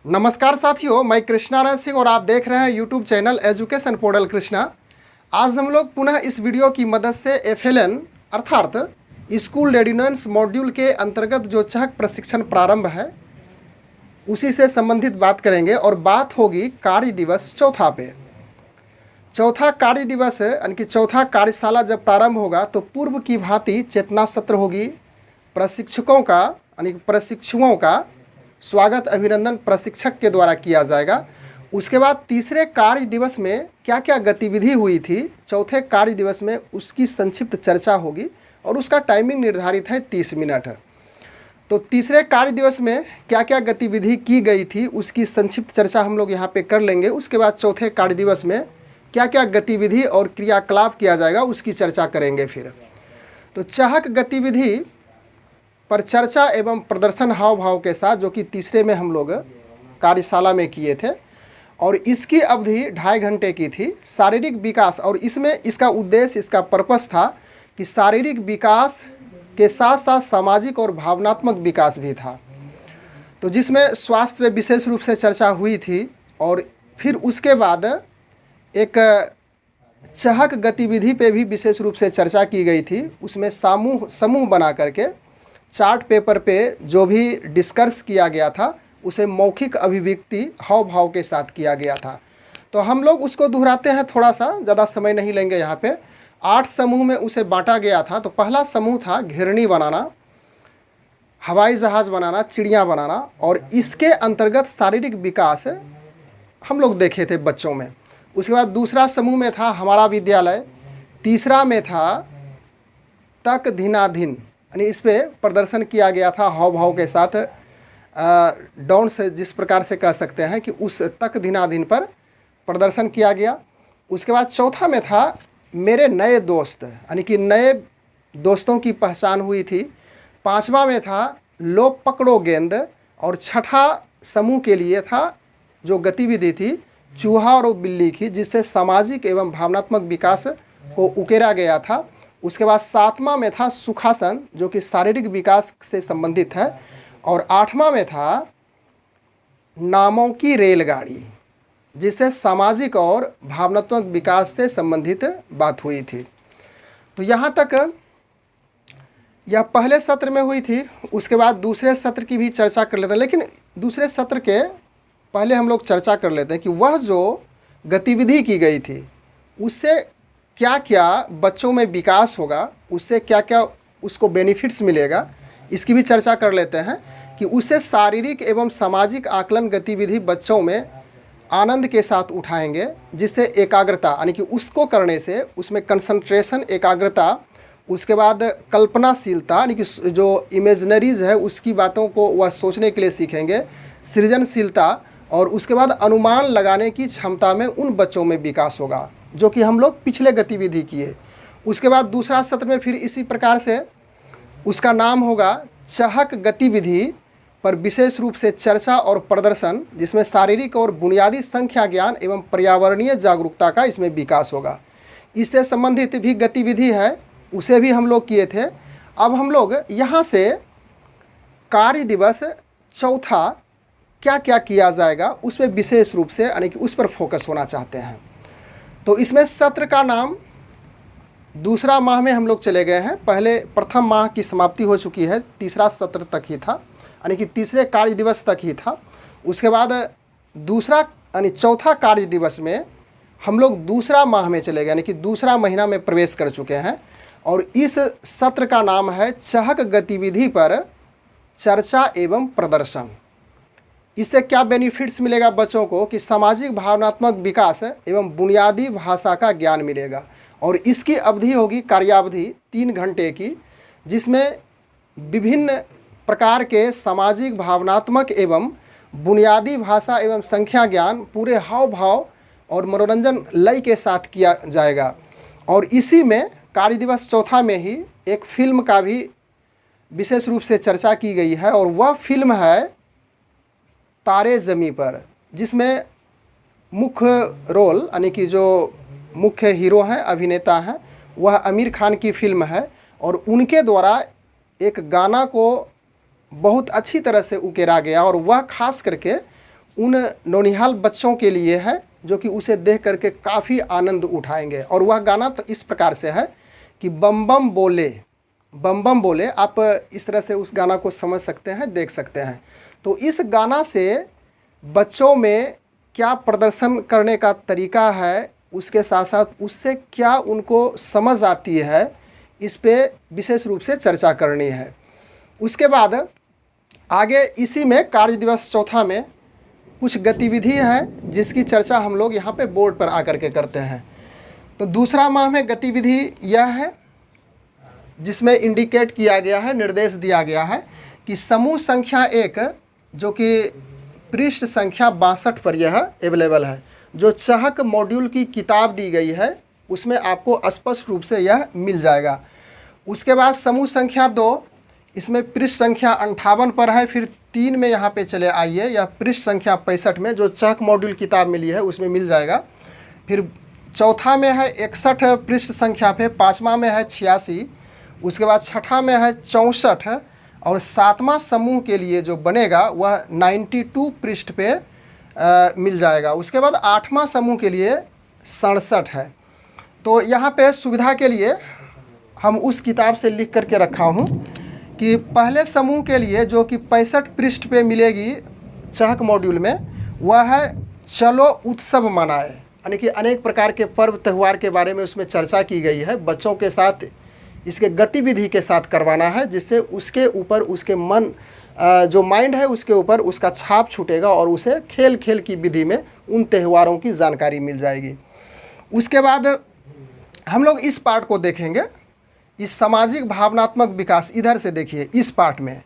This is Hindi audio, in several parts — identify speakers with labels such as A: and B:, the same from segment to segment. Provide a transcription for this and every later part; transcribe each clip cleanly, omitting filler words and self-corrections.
A: नमस्कार साथियों, मैं कृष्णा सिंह और आप देख रहे हैं YouTube channel education portal Krishna. आज हम लोग पुनः इस वीडियो की मदद से FLN अर्थात स्कूल रेडिनेंस मॉड्यूल के अंतर्गत जो चहक प्रशिक्षण प्रारंभ है उसी से संबंधित बात करेंगे और बात होगी कार्य दिवस चौथा पे। चौथा कार्य दिवस यानी कि चौथा कार्यशाला जब प्रारंभ होगा तो पूर्व की भांति चेतना सत्र होगी, प्रशिक्षकों का यानी प्रशिक्षुओं का स्वागत अभिनंदन प्रशिक्षक के द्वारा किया जाएगा। उसके बाद तीसरे कार्य दिवस में क्या क्या गतिविधि हुई थी, चौथे कार्य दिवस में उसकी संक्षिप्त चर्चा होगी और उसका टाइमिंग निर्धारित है 30 मिनट। तो तीसरे कार्य दिवस में क्या क्या गतिविधि की गई थी उसकी संक्षिप्त चर्चा हम लोग यहाँ पे कर लेंगे। उसके बाद चौथे कार्य दिवस में क्या क्या गतिविधि और क्रियाकलाप किया जाएगा उसकी चर्चा करेंगे। फिर तो चहक गतिविधि पर चर्चा एवं प्रदर्शन हाव भाव के साथ, जो कि तीसरे में हम लोग कार्यशाला में किए थे और इसकी अवधि 2.5 घंटे की थी। शारीरिक विकास, और इसमें इसका उद्देश्य, इसका पर्पस था कि शारीरिक विकास के साथ साथ सामाजिक और भावनात्मक विकास भी था। तो जिसमें स्वास्थ्य पे विशेष रूप से चर्चा हुई थी और फिर उसके बाद एक चहक गतिविधि पे भी विशेष रूप से चर्चा की गई थी। उसमें समूह बना करके चार्ट पेपर पे जो भी डिस्कस किया गया था उसे मौखिक अभिव्यक्ति हाव भाव के साथ किया गया था। तो हम लोग उसको दोहराते हैं, थोड़ा सा ज़्यादा समय नहीं लेंगे। यहाँ पे 8 समूह में उसे बांटा गया था। तो पहला समूह था घिरनी बनाना, हवाई जहाज़ बनाना, चिड़िया बनाना, और इसके अंतर्गत शारीरिक विकास हम लोग देखे थे बच्चों में। उसके बाद दूसरा समूह में था हमारा विद्यालय, तीसरा में था तक धिनाधिन, यानी इस पर प्रदर्शन किया गया था हाव भाव के साथ। डाउन से जिस प्रकार से कह सकते हैं कि उस तक धिनाधिन पर प्रदर्शन किया गया। उसके बाद चौथा में था मेरे नए दोस्त, यानी कि नए दोस्तों की पहचान हुई थी। पांचवा में था लो पकड़ो गेंद, और छठा समूह के लिए था जो गतिविधि थी चूहा और बिल्ली की, जिससे सामाजिक एवं भावनात्मक विकास को उकेरा गया था। उसके बाद 7वां में था सुखासन, जो कि शारीरिक विकास से संबंधित है, और 8वां में था नामों की रेलगाड़ी, जिससे सामाजिक और भावनात्मक विकास से संबंधित बात हुई थी। तो यहाँ तक यह पहले सत्र में हुई थी। उसके बाद दूसरे सत्र की भी चर्चा कर लेते हैं, लेकिन दूसरे सत्र के पहले हम लोग चर्चा कर लेते हैं कि वह जो गतिविधि की गई थी उससे क्या क्या बच्चों में विकास होगा, उससे क्या क्या उसको बेनिफिट्स मिलेगा, इसकी भी चर्चा कर लेते हैं। कि उससे शारीरिक एवं सामाजिक आकलन गतिविधि बच्चों में आनंद के साथ उठाएंगे, जिससे एकाग्रता, यानी कि उसको करने से उसमें कंसंट्रेशन, एकाग्रता, उसके बाद कल्पनाशीलता, यानी कि जो इमेजनरीज है उसकी बातों को वह सोचने के लिए सीखेंगे, सृजनशीलता, और उसके बाद अनुमान लगाने की क्षमता में उन बच्चों में विकास होगा, जो कि हम लोग पिछले गतिविधि किए। उसके बाद दूसरा सत्र में फिर इसी प्रकार से उसका नाम होगा चहक गतिविधि पर विशेष रूप से चर्चा और प्रदर्शन, जिसमें शारीरिक और बुनियादी संख्या ज्ञान एवं पर्यावरणीय जागरूकता का इसमें विकास होगा। इससे संबंधित भी गतिविधि है, उसे भी हम लोग किए थे। अब हम लोग यहाँ से कार्य दिवस चौथा क्या क्या किया जाएगा उस पर विशेष रूप से, यानी कि उस पर फोकस होना चाहते हैं। तो इसमें सत्र का नाम, दूसरा माह में हम लोग चले गए हैं। पहले प्रथम माह की समाप्ति हो चुकी है, तीसरा सत्र तक ही था, यानी कि तीसरे कार्य दिवस तक ही था। उसके बाद दूसरा यानी चौथा कार्य दिवस में हम लोग दूसरा माह में चले गए, यानी कि दूसरा महीना में प्रवेश कर चुके हैं। और इस सत्र का नाम है चहक गतिविधि पर चर्चा एवं प्रदर्शन। इससे क्या बेनिफिट्स मिलेगा बच्चों को कि सामाजिक भावनात्मक विकास एवं बुनियादी भाषा का ज्ञान मिलेगा। और इसकी अवधि होगी, कार्यावधि 3 घंटे की, जिसमें विभिन्न प्रकार के सामाजिक, भावनात्मक एवं बुनियादी भाषा एवं संख्या ज्ञान पूरे हाव भाव और मनोरंजन लय के साथ किया जाएगा। और इसी में कार्य दिवस चौथा में ही एक फिल्म का भी विशेष रूप से चर्चा की गई है, और वह फिल्म है तारे ज़मी पर, जिसमें मुख्य रोल, यानी कि जो मुख्य हीरो हैं, अभिनेता हैं, वह आमिर खान की फिल्म है। और उनके द्वारा एक गाना को बहुत अच्छी तरह से उकेरा गया, और वह खास करके उन नौनिहाल बच्चों के लिए है जो कि उसे देख करके काफ़ी आनंद उठाएंगे। और वह गाना तो इस प्रकार से है कि बम बम बोले, बम बम बोले। आप इस तरह से उस गाना को समझ सकते हैं, देख सकते हैं। तो इस गाना से बच्चों में क्या प्रदर्शन करने का तरीका है, उसके साथ साथ उससे क्या उनको समझ आती है, इस पे विशेष रूप से चर्चा करनी है। उसके बाद आगे इसी में कार्य दिवस चौथा में कुछ गतिविधि है जिसकी चर्चा हम लोग यहाँ पे बोर्ड पर आकर के करते हैं। तो दूसरा माह में गतिविधि यह है जिसमें इंडिकेट किया गया है, निर्देश दिया गया है कि समूह संख्या 1 जो कि पृष्ठ संख्या 62 पर यह अवेलेबल है, जो चहक मॉड्यूल की किताब दी गई है उसमें आपको स्पष्ट रूप से यह मिल जाएगा। उसके बाद समूह संख्या 2, इसमें पृष्ठ संख्या 58 पर है। फिर 3 में यहाँ पे चले आइए, यह पृष्ठ संख्या 65 में जो चहक मॉड्यूल किताब मिली है उसमें मिल जाएगा। फिर चौथा में है 61 पृष्ठ संख्या पे, 5वां में है 86, उसके बाद छठा में है 64 और 7वां समूह के लिए जो बनेगा वह 92 पृष्ठ पे मिल जाएगा। उसके बाद 8वां समूह के लिए 67 है। तो यहाँ पे सुविधा के लिए हम उस किताब से लिख करके रखा हूँ कि पहले समूह के लिए जो कि 65 पृष्ठ पे मिलेगी चहक मॉड्यूल में, वह है चलो उत्सव मनाए, यानी कि अनेक प्रकार के पर्व त्यौहार के बारे में उसमें चर्चा की गई है। बच्चों के साथ इसके गतिविधि के साथ करवाना है जिससे उसके ऊपर उसके मन जो माइंड है उसके ऊपर उसका छाप छूटेगा और उसे खेल खेल की विधि में उन त्योहारों की जानकारी मिल जाएगी। उसके बाद हम लोग इस पार्ट को देखेंगे, इस सामाजिक भावनात्मक विकास। इधर से देखिए इस पार्ट में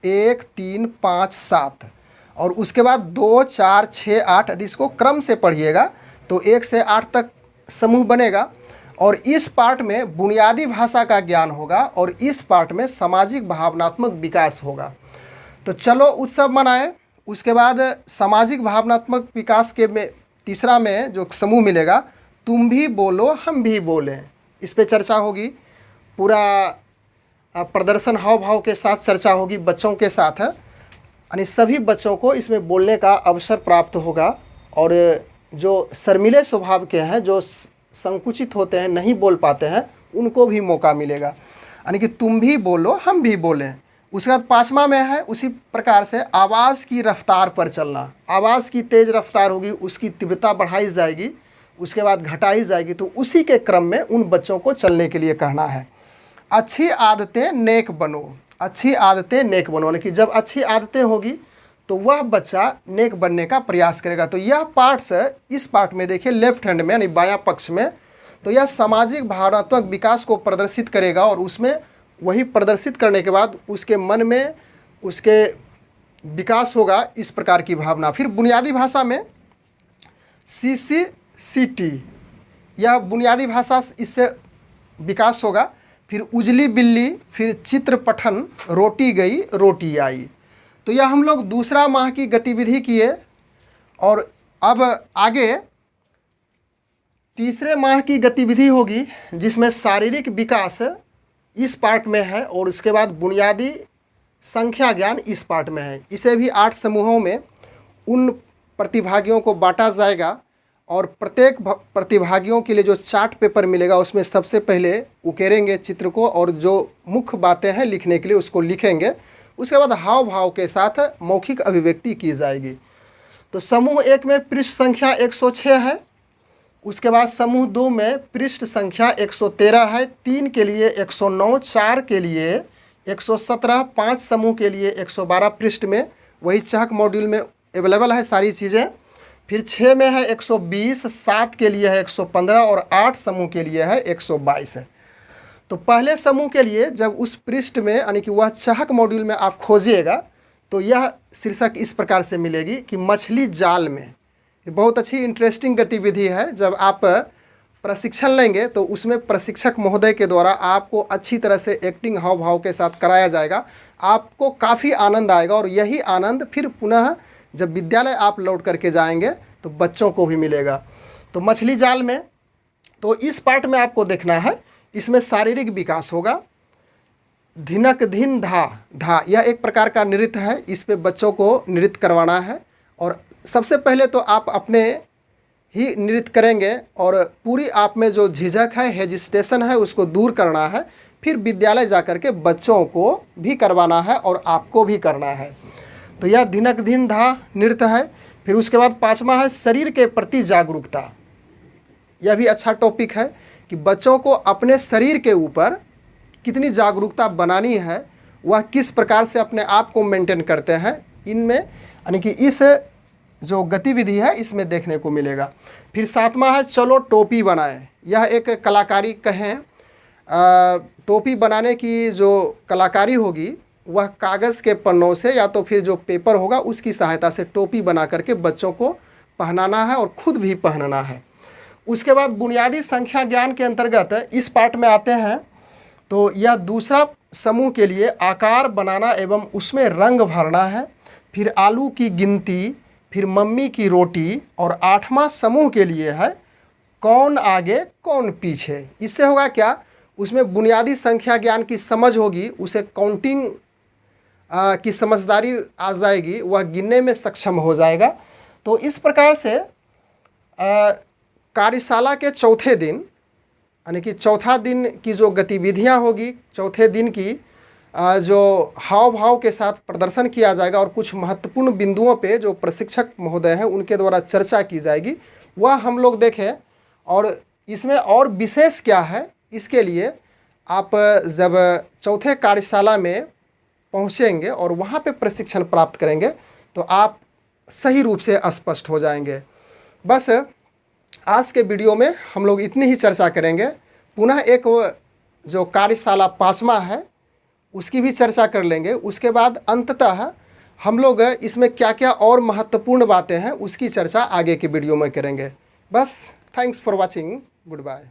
A: 1, 3, 5, 7 और उसके बाद 2, 4, 6, 8 यदि इसको क्रम से पढ़िएगा तो 1 से 8 तक समूह बनेगा। और इस पार्ट में बुनियादी भाषा का ज्ञान होगा और इस पार्ट में सामाजिक भावनात्मक विकास होगा। तो चलो उत्सव मनाएं। उसके बाद सामाजिक भावनात्मक विकास के में तीसरा में जो समूह मिलेगा, तुम भी बोलो हम भी बोलें, इस पे चर्चा होगी। पूरा प्रदर्शन हाव भाव के साथ चर्चा होगी बच्चों के साथ, यानी सभी बच्चों को इसमें बोलने का अवसर प्राप्त होगा। और जो शर्मीले स्वभाव के हैं, जो संकुचित होते हैं, नहीं बोल पाते हैं, उनको भी मौका मिलेगा, यानी कि तुम भी बोलो हम भी बोलें। उसके बाद 5वां में है उसी प्रकार से आवाज़ की रफ्तार पर चलना। आवाज़ की तेज़ रफ्तार होगी, उसकी तीव्रता बढ़ाई जाएगी, उसके बाद घटाई जाएगी। तो उसी के क्रम में उन बच्चों को चलने के लिए कहना है। अच्छी आदतें नेक बनो, अच्छी आदतें नेक बनो, यानी कि जब अच्छी आदतें होगी तो वह बच्चा नेक बनने का प्रयास करेगा। तो यह पार्ट्स इस पार्ट में देखिए लेफ्ट हैंड में यानी बायां पक्ष में, तो यह सामाजिक भावनात्मक विकास को प्रदर्शित करेगा और उसमें वही प्रदर्शित करने के बाद उसके मन में उसके विकास होगा इस प्रकार की भावना। फिर बुनियादी भाषा में CCCT, यह बुनियादी भाषा इससे विकास होगा। फिर उजली बिल्ली, फिर चित्र पठन, रोटी गई रोटी आई। तो यह हम लोग दूसरा माह की गतिविधि किए। और अब आगे तीसरे माह की गतिविधि होगी जिसमें शारीरिक विकास इस पार्ट में है और उसके बाद बुनियादी संख्या ज्ञान इस पार्ट में है। इसे भी 8 समूहों में उन प्रतिभागियों को बांटा जाएगा और प्रत्येक प्रतिभागियों के लिए जो चार्ट पेपर मिलेगा उसमें सबसे पहले उकेरेंगे चित्र को और जो मुख्य बातें हैं लिखने के लिए उसको लिखेंगे। उसके बाद हाव भाव के साथ मौखिक अभिव्यक्ति की जाएगी। तो समूह 1 में पृष्ठ संख्या 106 है। उसके बाद समूह 2 में पृष्ठ संख्या 113 है, 3 के लिए 109, 4 के लिए 117, 5 समूह के लिए 112 पृष्ठ में वही चहक मॉड्यूल में अवेलेबल है सारी चीज़ें। फिर 6 में है 120, 7 के लिए है 115 और 8 समूह के लिए है 122 है। तो पहले समूह के लिए जब उस पृष्ठ में यानी कि वह चहक मॉड्यूल में आप खोजिएगा तो यह शीर्षक इस प्रकार से मिलेगी कि मछली जाल में। ये बहुत अच्छी इंटरेस्टिंग गतिविधि है। जब आप प्रशिक्षण लेंगे तो उसमें प्रशिक्षक महोदय के द्वारा आपको अच्छी तरह से एक्टिंग हाव भाव के साथ कराया जाएगा। आपको काफ़ी आनंद आएगा और यही आनंद फिर पुनः जब विद्यालय आप लौट करके जाएंगे तो बच्चों को भी मिलेगा। तो मछली जाल में तो इस पार्ट में आपको देखना है, इसमें शारीरिक विकास होगा। धिनक धिन धा धा, यह एक प्रकार का नृत्य है, इस पे बच्चों को नृत्य करवाना है और सबसे पहले तो आप अपने ही नृत्य करेंगे और पूरी आप में जो झिझक है, हेजिटेशन है, उसको दूर करना है। फिर विद्यालय जाकर के बच्चों को भी करवाना है और आपको भी करना है। तो यह धिनक धिन धा नृत्य है। फिर उसके बाद 5वां है शरीर के प्रति जागरूकता। यह भी अच्छा टॉपिक है कि बच्चों को अपने शरीर के ऊपर कितनी जागरूकता बनानी है, वह किस प्रकार से अपने आप को मेंटेन करते हैं, इनमें यानी कि इस जो गतिविधि है इसमें देखने को मिलेगा। फिर 7वां है चलो टोपी बनाएं। यह एक कलाकारी कहें, टोपी बनाने की जो कलाकारी होगी वह कागज़ के पन्नों से या तो फिर जो पेपर होगा उसकी सहायता से टोपी बना करके बच्चों को पहनाना है और खुद भी पहनना है। उसके बाद बुनियादी संख्या ज्ञान के अंतर्गत इस पार्ट में आते हैं। तो यह दूसरा समूह के लिए आकार बनाना एवं उसमें रंग भरना है। फिर आलू की गिनती, फिर मम्मी की रोटी, और 8वां समूह के लिए है कौन आगे कौन पीछे। इससे होगा क्या, उसमें बुनियादी संख्या ज्ञान की समझ होगी, उसे काउंटिंग की समझदारी आ जाएगी, वह गिनने में सक्षम हो जाएगा। तो इस प्रकार से कार्यशाला के चौथे दिन यानी कि चौथा दिन की जो गतिविधियां होगी, चौथे दिन की जो हाव भाव के साथ प्रदर्शन किया जाएगा और कुछ महत्वपूर्ण बिंदुओं पे जो प्रशिक्षक महोदय हैं उनके द्वारा चर्चा की जाएगी, वह हम लोग देखें। और इसमें और विशेष क्या है, इसके लिए आप जब चौथे कार्यशाला में पहुंचेंगे और वहां पे प्रशिक्षण प्राप्त करेंगे तो आप सही रूप से स्पष्ट हो जाएंगे। बस आज के वीडियो में हम लोग इतनी ही चर्चा करेंगे। पुनः एक जो कार्यशाला 5वां है उसकी भी चर्चा कर लेंगे। उसके बाद अंततः हम लोग इसमें क्या क्या और महत्वपूर्ण बातें हैं उसकी चर्चा आगे के वीडियो में करेंगे। बस thanks for watching, good bye.